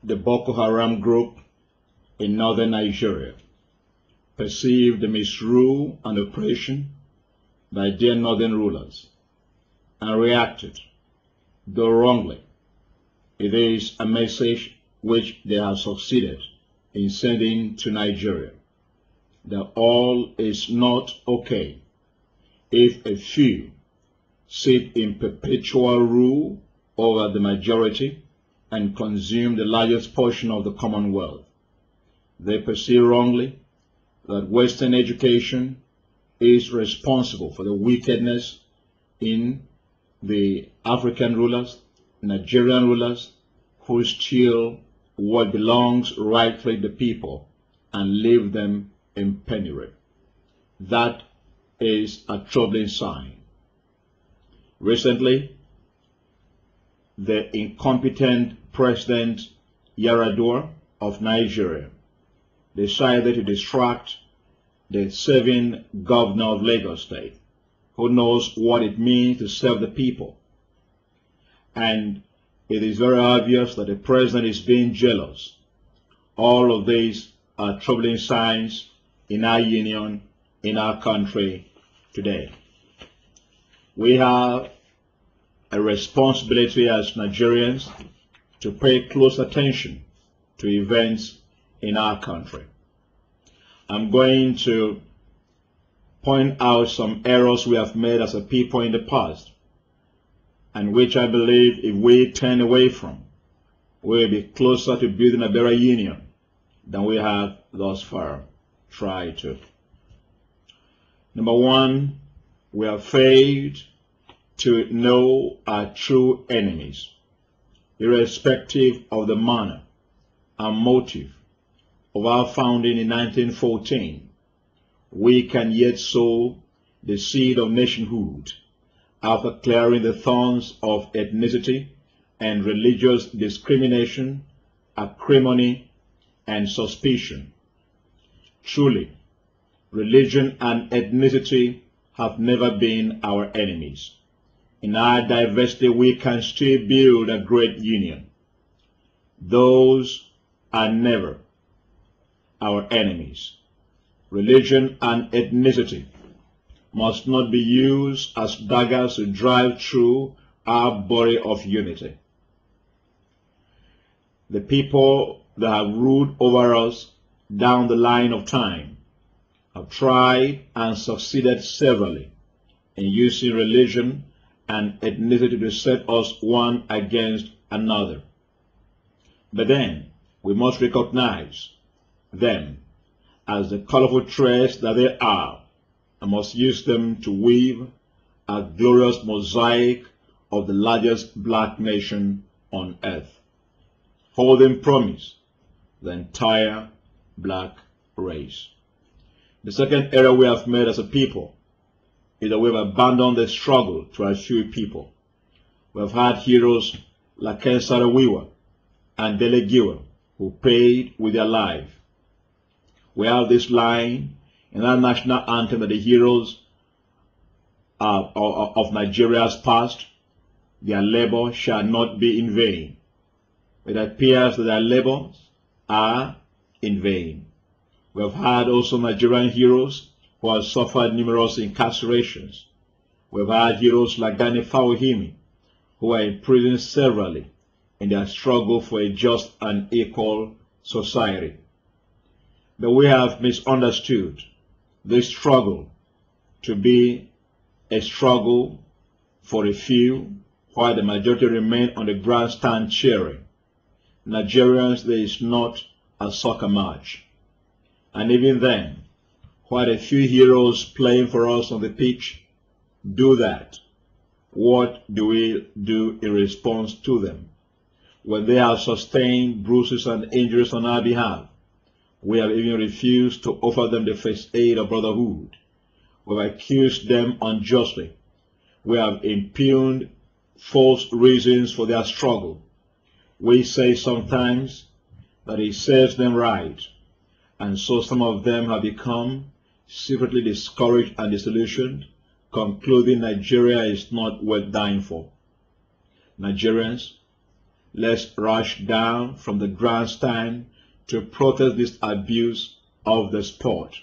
the Boko Haram group in northern Nigeria perceived the misrule and oppression by their northern rulers and reacted, though wrongly. It is a message which they have succeeded in sending to Nigeria, that all is not okay if a few sit in perpetual rule over the majority and consume the largest portion of the Commonwealth. They perceive wrongly that Western education is responsible for the wickedness in the African rulers, Nigerian rulers, who steal what belongs rightfully to the people and leave them in penury. That is a troubling sign. Recently, the incompetent President Yaradua of Nigeria decided to distract the serving governor of Lagos State, who knows what it means to serve the people. And it is very obvious that the president is being jealous. All of these are troubling signs in our union, in our country today. We have a responsibility as Nigerians to pay close attention to events in our country. I'm going to point out some errors we have made as a people in the past, and which I believe if we turn away from, we'll be closer to building a better union than we have thus far tried to. Number one, we have failed to know our true enemies, irrespective of the manner and motive of our founding in 1914. We can yet sow the seed of nationhood after clearing the thorns of ethnicity and religious discrimination, acrimony, and suspicion. Truly, religion and ethnicity have never been our enemies. In our diversity, we can still build a great union. Those are never our enemies. Religion and ethnicity must not be used as daggers to drive through our body of unity. The people that have ruled over us down the line of time have tried and succeeded severally in using religion and ethnicity to set us one against another. But then we must recognize them as the colorful threads that they are, and must use them to weave a glorious mosaic of the largest black nation on earth, holding promise the entire black race. The second error we have made as a people is that we have abandoned the struggle to achieve people. We have had heroes like Ken Saro-Wiwa and Dele Giwa who paid with their life. We have this line in our national anthem that the heroes of Nigeria's past, their labor shall not be in vain. It appears that their labors are in vain. We have had also Nigerian heroes who have suffered numerous incarcerations. We have had heroes like Gani Fawahimi, who are imprisoned severally in their struggle for a just and equal society. But we have misunderstood this struggle to be a struggle for a few, while the majority remain on the grandstand cheering. Nigerians, there is not a soccer match. And even then, while a few heroes playing for us on the pitch do that, what do we do in response to them? When they have sustained bruises and injuries on our behalf, we have even refused to offer them the first aid of brotherhood. We have accused them unjustly. We have impugned false reasons for their struggle. We say sometimes that it serves them right, and so some of them have become secretly discouraged and disillusioned, concluding Nigeria is not worth dying for. Nigerians, Let's rush down from the grandstand to protest this abuse of the sport.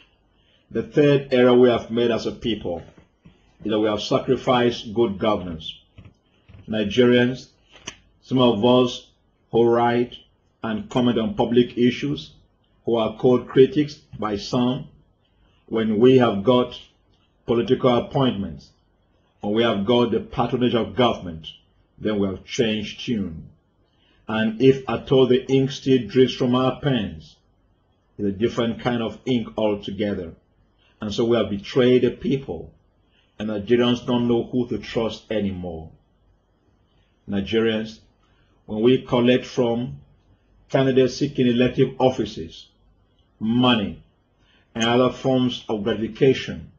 The third error we have made as a people is that we have sacrificed good governance. Nigerians, some of us who write and comment on public issues, who are called critics by some, when we have got political appointments, when we have got the patronage of government, then we have changed tune. And if at all the ink still drips from our pens, it's a different kind of ink altogether. And so we have betrayed the people, and Nigerians don't know who to trust anymore. Nigerians, when we collect from candidates seeking elective offices, money, and other forms of gratification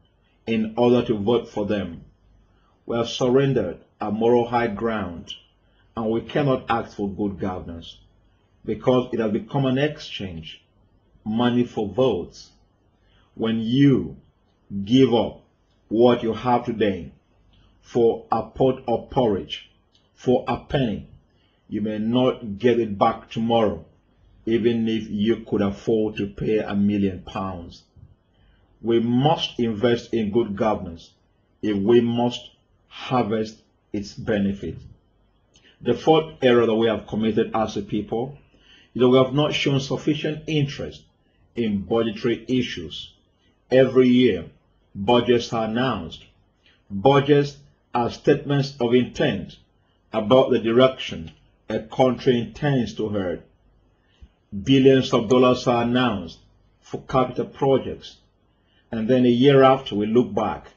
in order to vote for them, we have surrendered our moral high ground, and we cannot ask for good governance because it has become an exchange, money for votes. When you give up what you have today for a pot of porridge, for a penny, you may not get it back tomorrow, even if you could afford to pay £1 million. We must invest in good governance if we must harvest its benefit. The fourth error that we have committed as a people is that we have not shown sufficient interest in budgetary issues. Every year, budgets are announced. Budgets are statements of intent about the direction a country intends to head. Billions of dollars are announced for capital projects, and then a year after we look back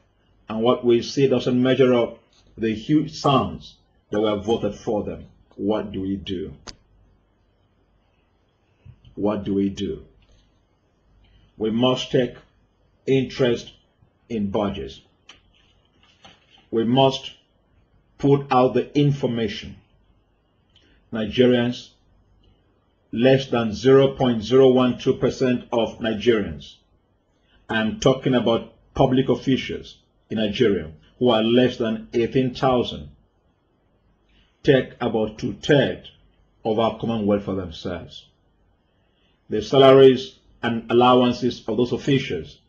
and what we see doesn't measure up the huge sums that we have voted for them. What do we do? What do we do? We must take interest in budgets. We must put out the information. Nigerians, less than 0.012% of Nigerians, I'm talking about public officials in Nigeria who are less than 18,000, take about 2/3 of our Commonwealth for themselves. The salaries and allowances of those officials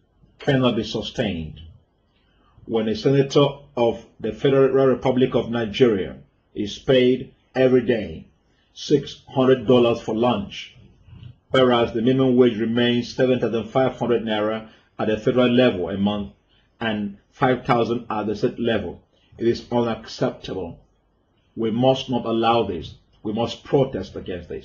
cannot be sustained. When a senator of the Federal Republic of Nigeria is paid every day $600 for lunch, whereas the minimum wage remains 7,500 naira at the federal level a month and 5,000 at the state level, it is unacceptable. We must not allow this. We must protest against this.